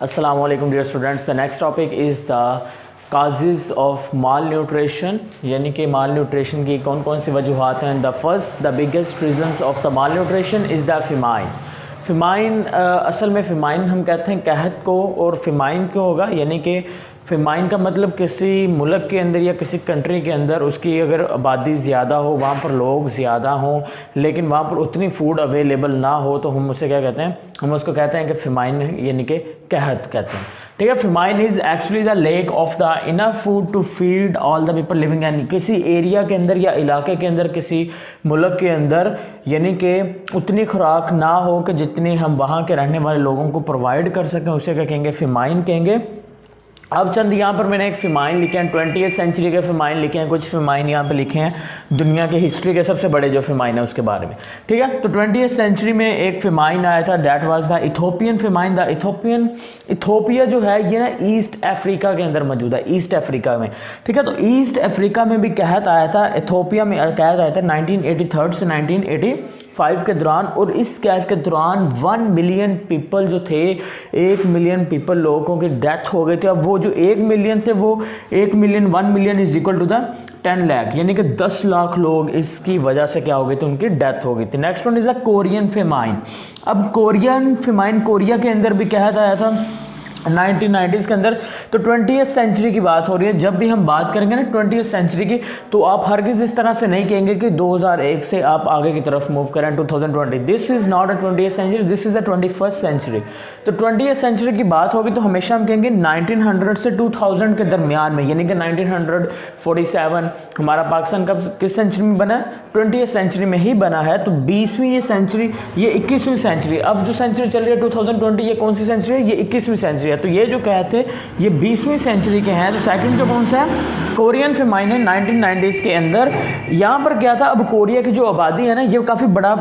Assalamu alaikum dear students. The next topic is the causes of malnutrition, यानी कि malnutrition की कौन कौन सी वजूहात हैं. The biggest reasons of the malnutrition is the famine. फ़िमाइन असल में फ़िमाइन हम कहते हैं कहत को, और फ़िमाइन क्यों होगा, यानी कि फ़िमाइन का मतलब किसी मुल्क के अंदर या किसी कंट्री के अंदर उसकी अगर आबादी ज़्यादा हो, वहाँ पर लोग ज़्यादा हों लेकिन वहाँ पर उतनी फ़ूड अवेलेबल ना हो, तो हम उसे क्या कहते हैं, हम उसको कहते हैं कि फ़िमाइन यानी कि कहत कहते हैं. ठीक है. Famine is actually the lack of the enough food to feed all the people living in किसी एरिया के अंदर या इलाके के अंदर, किसी मुल्क के अंदर, यानी कि उतनी खुराक ना हो कि जितनी हम वहाँ के रहने वाले लोगों को प्रोवाइड कर सकें, उसे क्या कहेंगे, फ़िमाइन कहेंगे. अब चंद यहाँ पर मैंने एक फ़िमाइन लिखे हैं, 20वीं सेंचुरी के फ़िमाइन लिखे हैं, कुछ फ़िमाइन यहाँ पे लिखे हैं दुनिया के हिस्ट्री के सबसे बड़े जो फ़िमाइन है उसके बारे में. ठीक है. तो 20वीं सेंचुरी में एक फ़िमाइन आया था, that was the Ethiopian famine. The Ethiopia जो है ये ना ईस्ट अफ्रीका के अंदर मौजूद है, ईस्ट अफ्रीका में. ठीक है. तो ईस्ट अफ्रीका में भी कहत आया था, इथोपिया में कहत आया था 1983 से 1985 के दौरान, और इस कहत के दौरान 1 मिलियन पीपल जो थे, 1 मिलियन पीपल लोगों की डेथ हो गई थी. अब वो जो 1 मिलियन थे, वो 1 million is equal to the 10 lakh, यानी कि 10 लाख लोग इसकी वजह से क्या हो गए थे, उनकी डेथ हो गई थी. Next one is a Korean famine. अब कोरियन फ़िमाइन कोरिया के अंदर भी कहत आया था 1990s के अंदर. तो 20वीं सेंचुरी की बात हो रही है. जब भी हम बात करेंगे ना 20वीं सेंचुरी की, तो आप हरगिज़ इस तरह से नहीं कहेंगे कि 2001 से आप आगे की तरफ मूव करें 2020. दिस इज़ नॉट अ 20वीं century, this is a 21st century. तो 20वीं सेंचुरी की बात होगी तो हमेशा हम कहेंगे 1900 से 2000 के दरमियान में, यानी कि 1947 हमारा पाकिस्तान कब किस सेंचुरी में बना है, 20वीं सेंचुरी में ही बना है. तो 20वीं ये सेंचुरी, ये 21वीं सेंचुरी, अब जो सेंचुरी चल रही है 2020, ये कौन सी सेंचुरी है, ये 21वीं सेंचुरी है. तो ये जो कहते हैं ये 20वीं सेंचुरी के हैं. तो सेकंड जो कौन सा है, कोरियन फ़िमाइन है 1990s के अंदर. यहाँ पर क्या था, अब कोरिया की जो आबादी है ना, ये काफ़ी बड़ा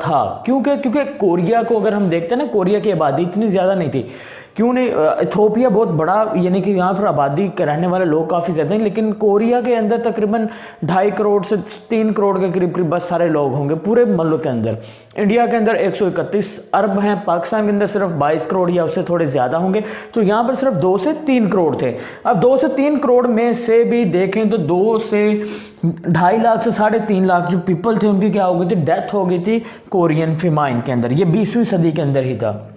था. क्योंकि कोरिया को अगर हम देखते हैं ना, कोरिया की आबादी इतनी ज़्यादा नहीं थी. क्यों नहीं, इथोपिया बहुत बड़ा, यानी कि यहाँ पर आबादी के रहने वाले लोग काफ़ी ज़्यादा हैं, लेकिन कोरिया के अंदर तकरीबन 2.5 करोड़ से 3 करोड़ के करीब बस सारे लोग होंगे पूरे मुल्क के अंदर. इंडिया के अंदर 131 अरब हैं, पाकिस्तान के अंदर सिर्फ 22 करोड़ या उससे थोड़े ज़्यादा होंगे. तो यहाँ पर सिर्फ 2 से 3 करोड़ थे. अब 2 से 3 करोड़ में से भी देखें तो 2 से 2.5 लाख से 3.5 लाख जो पीपल थे, उनकी क्या हो गई थी, डेथ हो गई थी कोरियन फ़िमाइन के अंदर. ये 20वीं सदी के अंदर ही था.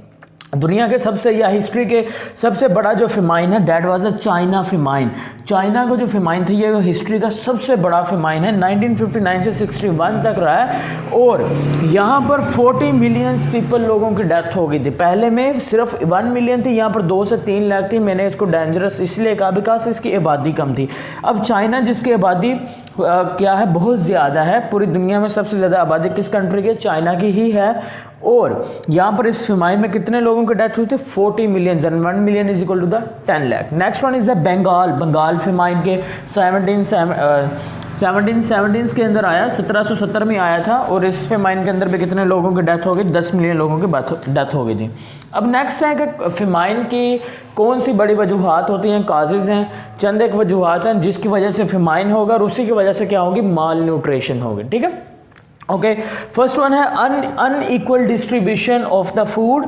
दुनिया के सबसे या हिस्ट्री के सबसे बड़ा जो फ़िमाइन है, that was a China famine. China का जो फ़िमाइन था ये हिस्ट्री का सबसे बड़ा फ़िमाइन है, 1959 से 61 तक रहा है, और यहाँ पर 40 मिलियन पीपल लोगों की डेथ हो गई थी. पहले में सिर्फ 1 मिलियन थी, यहाँ पर 2 से 3 लाख थी. मैंने इसको डेंजरस इसलिए कहा बिकॉज इसकी आबादी कम थी. अब चाइना जिसकी आबादी क्या है, बहुत ज़्यादा है, पूरी दुनिया में सबसे ज़्यादा आबादी किस कंट्री की, चाइना की ही है. और यहाँ पर इस फ़िमाइन में कितने लोगों की डेथ हुई थी, 40 million. 1 million is equal to the 10 lakh. Next one is the Bengal famine के 1770s के अंदर आया, 1770 में आया था, और इस फ़िमाइन के अंदर भी कितने लोगों की डेथ हो गई, 10 मिलियन लोगों की डेथ हो गई थी. अब नेक्स्ट है कि फ़िमाइन की कौन सी बड़ी वजूहात होती हैं, काजेज़ हैं. चंद एक वजूहात हैं जिसकी वजह से फ़िमाइन होगा, और उसी की वजह से क्या होगी, माल न्यूट्रिशन होगी. ठीक है. ओके. फर्स्ट वन है unequal distribution of the food.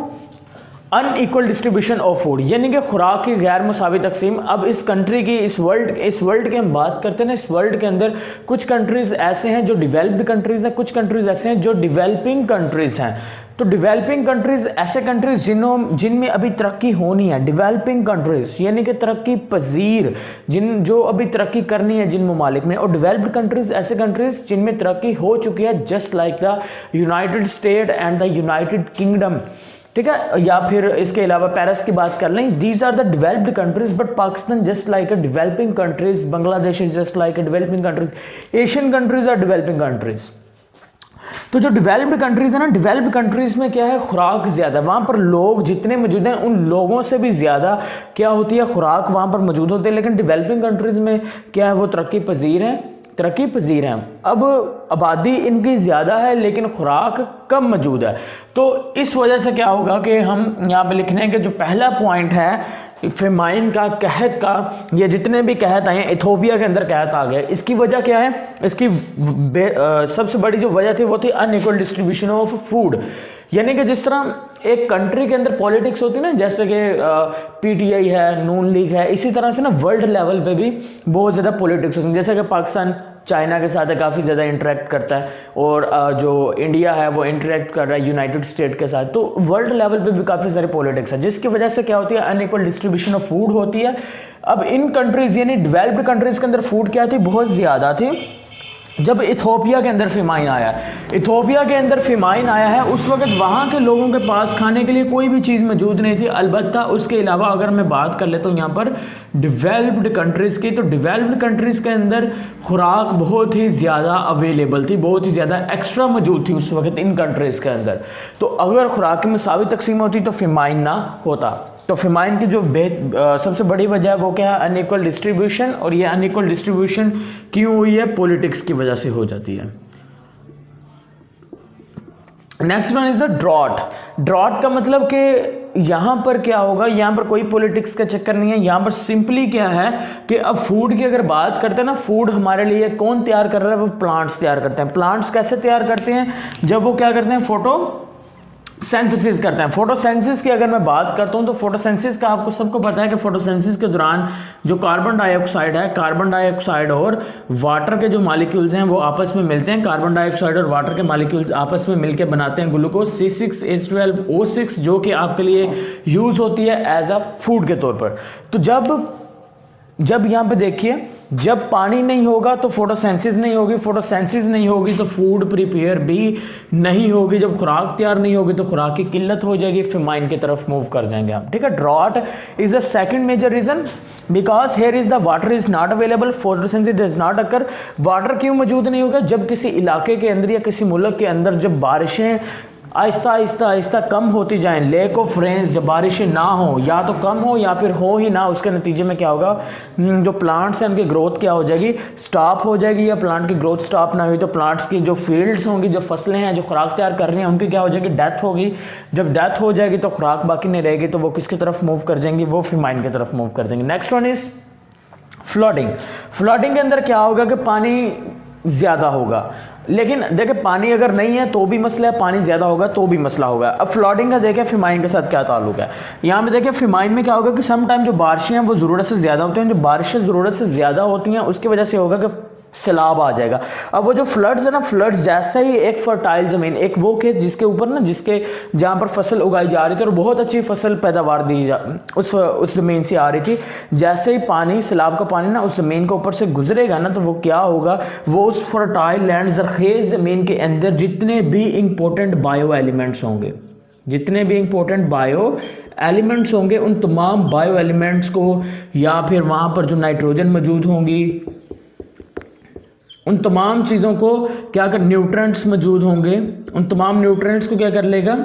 Unequal distribution of food यानी कि खुराक की गैर मुसावी तकसीम. अब इस कंट्री की, इस वर्ल्ड की हम बात करते हैं ना, इस वर्ल्ड के अंदर कुछ कंट्रीज़ ऐसे हैं जो डेवलप्ड कंट्रीज़ हैं, कुछ कंट्रीज़ ऐसे हैं जो डेवलपिंग कंट्रीज़ हैं. तो डेवलपिंग कंट्रीज़ ऐसे कंट्रीज़ जिनमें अभी तरक्की होनी है, डेवलपिंग कंट्रीज़ यानी कि तरक्की पजीर, जो अभी तरक्की करनी है जिन ममालिक में. और डेवलप्ड कंट्रीज़ ऐसे कंट्रीज़ जिनमें तरक्की हो चुकी है, just like the United state and the United kingdom. ठीक है. या फिर इसके अलावा पेरिस की बात कर लें, these are the developed countries. But Pakistan just like a developing countries, Bangladesh is just like a developing countries, Asian countries are developing countries. तो जो डेवलप्ड कंट्रीज़ है ना, डेवलप्ड कंट्रीज़ में क्या है, खुराक ज़्यादा, वहाँ पर लोग जितने मौजूद हैं उन लोगों से भी ज़्यादा क्या होती है, खुराक वहाँ पर मौजूद होती है. लेकिन डेवलपिंग कंट्रीज़ में क्या है, वो तरक्की पजीर हैं. अब आबादी इनकी ज़्यादा है लेकिन खुराक कम मौजूद है. तो इस वजह से क्या होगा कि हम यहाँ पे लिखने के जो पहला पॉइंट है फ़िमाइन का, कहत का, ये जितने भी कहत आए हैं, इथोपिया के अंदर कहत आ गया. इसकी वजह क्या है, इसकी सबसे बड़ी जो वजह थी वो थी अनइक्वल डिस्ट्रीब्यूशन ऑफ फूड. यानी कि जिस तरह एक कंट्री के अंदर पॉलिटिक्स होती है ना, जैसे कि पीटीआई है, नून लीग है, इसी तरह से ना वर्ल्ड लेवल पे भी बहुत ज़्यादा पॉलिटिक्स होती है। जैसे कि पाकिस्तान चाइना के साथ काफ़ी ज़्यादा इंटरेक्ट करता है, और जो इंडिया है वो इंटरेक्ट कर रहा है यूनाइटेड स्टेट के साथ। तो वर्ल्ड लेवल पे भी काफ़ी सारे पॉलिटिक्स है, जिसकी वजह से क्या होती है, अनइक्वल डिस्ट्रीब्यूशन ऑफ फूड होती है। अब इन कंट्रीज़ यानी डेवलप्ड कंट्रीज़ के अंदर फूड क्या थी, बहुत ज़्यादा थी। जब इथोपिया के अंदर फिमाइन आया, इथोपिया के अंदर फिमाइन आया है, उस वक्त वहाँ के लोगों के पास खाने के लिए कोई भी चीज़ मौजूद नहीं थी। अलबत्ता उसके अलावा अगर मैं बात कर लेता हूँ यहाँ पर डेवलप्ड कंट्रीज़ की, तो डेवलप्ड कंट्रीज़ के अंदर खुराक बहुत ही ज़्यादा अवेलेबल थी, बहुत ही ज़्यादा एक्स्ट्रा मौजूद थी उस वक्त इन कंट्रीज़ के अंदर। तो अगर खुराक की मसावी तकसीम होती तो फिमाइन ना होता। तो फिमाइन की जो सबसे बड़ी वजह है वो क्या है, अनइक्वल डिस्ट्रीब्यूशन। और ये अनइक्वल डिस्ट्रीब्यूशन क्यों हुई है, पॉलिटिक्स की वजह से हो जाती है। Next one is the drought. Drought का मतलब कि यहाँ पर क्या होगा, यहाँ पर कोई पॉलिटिक्स का चक्कर नहीं है, यहाँ पर सिंपली क्या है कि अब फूड की अगर बात करते हैं ना, फूड हमारे लिए कौन तैयार कर रहा है, वो प्लांट्स तैयार करते हैं। प्लांट्स कैसे तैयार करते हैं, जब वो क्या करते हैं, फोटोसिंथेसिस करते हैं। फोटोसिंथेसिस की अगर मैं बात करता हूँ तो फोटोसिंथेसिस का आपको सबको पता है कि फोटोसिंथेसिस के दौरान जो कार्बन डाइऑक्साइड है, कार्बन डाइऑक्साइड और वाटर के जो मॉलिक्यूल्स हैं वो आपस में मिलते हैं। कार्बन डाइऑक्साइड और वाटर के मॉलिक्यूल्स आपस में मिलकर बनाते हैं ग्लूकोज C6H12O6, जो कि आपके लिए यूज़ होती है एज अ फूड के तौर पर। तो जब यहाँ पे देखिए, जब पानी नहीं होगा तो फोटोसिंथेसिस नहीं होगी, फोटोसिंथेसिस नहीं होगी तो फूड प्रिपेयर भी नहीं होगी, जब खुराक तैयार नहीं होगी तो खुराक की किल्लत हो जाएगी, फिमाइन की तरफ मूव कर जाएंगे हम। ठीक है, drought is the second major reason because here is the water is not available, photosynthesis does not occur. Water क्यों मौजूद नहीं होगा, जब किसी इलाके के अंदर या किसी मुल्क के अंदर जब बारिशें आहिस्ता आहिस्ता कम होती जाएं, लेक ऑफ रेन्स, जब बारिशें ना हो, या तो कम हो या फिर हो ही ना, उसके नतीजे में क्या होगा, जो प्लांट्स हैं उनकी ग्रोथ क्या हो जाएगी, स्टॉप हो जाएगी। या प्लांट की ग्रोथ स्टॉप ना हुई तो प्लांट्स की जो फील्ड्स होंगी, जो फसलें हैं जो खुराक तैयार कर रही हैं, उनकी क्या हो जाएगी, डेथ होगी। जब डेथ हो जाएगी तो खुराक बाकी नहीं रहेगी, तो वो किसकी तरफ मूव कर जाएंगी, वो फिमाइन की तरफ मूव कर जाएंगे। Next one is flooding. Flooding के अंदर क्या होगा कि पानी ज़्यादा होगा, लेकिन देखिए पानी अगर नहीं है तो भी मसला है, पानी ज़्यादा होगा तो भी मसला होगा। अब फ्लडिंग का देखें फिमाइन के साथ क्या ताल्लुक है। यहाँ पे देखिए फिमाइन में क्या होगा कि सम टाइम जो बारिशें हैं वो ज़रूरत से ज़्यादा होती हैं, जो बारिशें ज़रूरत से ज़्यादा होती हैं उसकी वजह से होगा कि सैलाब आ जाएगा। अब वो जो फ्लड्स है ना, फ्लड्स जैसा ही एक फर्टाइल ज़मीन, एक वो खेत जिसके ऊपर ना, जिसके जहाँ पर फसल उगाई जा रही थी और बहुत अच्छी फसल पैदावार उस ज़मीन से आ रही थी, जैसे ही पानी, सैलाब का पानी ना उस ज़मीन के ऊपर से गुजरेगा ना, तो वो क्या होगा, वो उस फर्टाइल लैंड, ज़रखेज़ ज़मीन के अंदर जितने भी इंपॉर्टेंट बायो एलिमेंट्स होंगे, जितने भी इंपॉर्टेंट बायो एलिमेंट्स होंगे, उन तमाम बायो एलिमेंट्स को, या फिर वहाँ पर जो नाइट्रोजन मौजूद होंगी, उन तमाम चीज़ों को क्या कर, न्यूट्रेंट्स मौजूद होंगे, उन तमाम न्यूट्रेंट्स को क्या कर लेगा,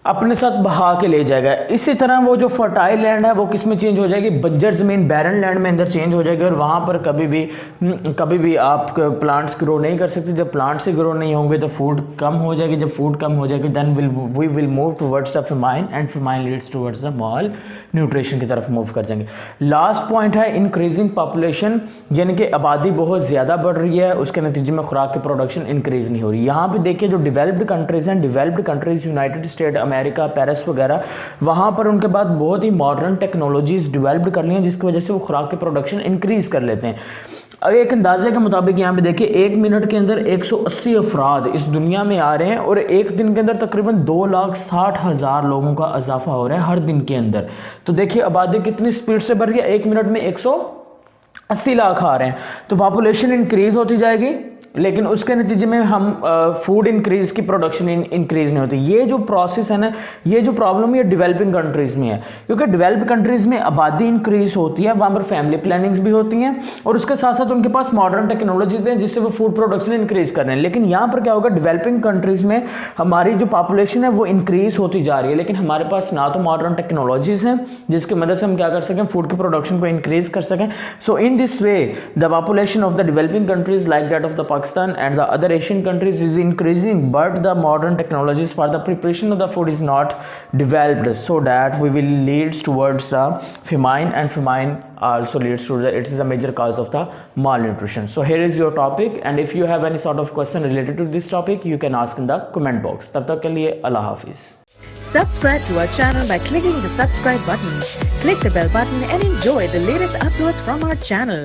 अपने साथ बहा के ले जाएगा। इसी तरह वो जो फर्टाइल लैंड है वो किस में चेंज हो जाएगी, बंजर ज़मीन, बैरन लैंड में अंदर चेंज हो जाएगी, और वहाँ पर कभी भी आप प्लांट्स ग्रो नहीं कर सकते। जब प्लांट्स ग्रो नहीं होंगे तो फूड कम हो जाएगी, जब फूड कम हो जाएगी then we will move towards the famine, and famine leads towards the malnutrition की तरफ मूव कर जाएंगे। लास्ट पॉइंट है इंक्रीजिंग पॉपुलेशन, यानी कि आबादी बहुत ज़्यादा बढ़ रही है, उसके नतीजे में खुराक की प्रोडक्शन इंक्रीज़ नहीं हो रही। यहाँ पर देखिए जो डेवलप्ड कंट्रीज़ हैं, developed countries United state, America, Paris वगैरह, वहाँ पर उनके बाद बहुत ही मॉडर्न टेक्नोलॉजीज डेवलप कर ली हैं, जिसकी वजह से वो खुराक की प्रोडक्शन इंक्रीज़ कर लेते हैं। अब एक अंदाजे के मुताबिक यहाँ पे देखिए 1 मिनट के अंदर 180 अफराद इस दुनिया में आ रहे हैं, और एक दिन के अंदर तकरीबन 2,60,000 लोगों का इजाफा हो रहा है हर दिन के अंदर। तो देखिए आबादी कितनी स्पीड से बढ़ रही है, 1 मिनट में 180 लाख आ रहे हैं। तो पॉपुलेशन इंक्रीज होती जाएगी, लेकिन उसके नतीजे में हम फूड इंक्रीज की प्रोडक्शन इंक्रीज नहीं होती। ये जो प्रोसेस है ना, ये जो प्रॉब्लम ये डेवलपिंग कंट्रीज़ में है, क्योंकि डेवलप कंट्रीज़ में आबादी इंक्रीज होती है, वहाँ पर फैमिली प्लानिंग्स भी होती हैं, और उसके साथ साथ उनके पास मॉडर्न टेक्नोलॉजीज हैं जिससे वो फूड प्रोडक्शन इंक्रीज कर रहे हैं। लेकिन यहाँ पर क्या होगा, डेवलपिंग कंट्रीज़ में हमारी जो पॉपुलेशन है वो इंक्रीज होती जा रही है, लेकिन हमारे पास ना तो मॉडर्न टेक्नोलॉजीज़ हैं जिसकी मदद से हम क्या कर सकें, फूड की प्रोडक्शन को इंक्रीज कर सकें। So in this way the population of the developing countries like that of the Pakistan and the other Asian countries is increasing, but the modern technologies for the preparation of the food is not developed, so that we will leads towards the famine, and famine also leads to it is a major cause of the malnutrition. So here is your topic, and if you have any sort of question related to this topic, you can ask in the comment box. तब तक के लिए अल्लाह हाफिज. Subscribe to our channel by clicking the subscribe button. Click the bell button and enjoy the latest uploads from our channel.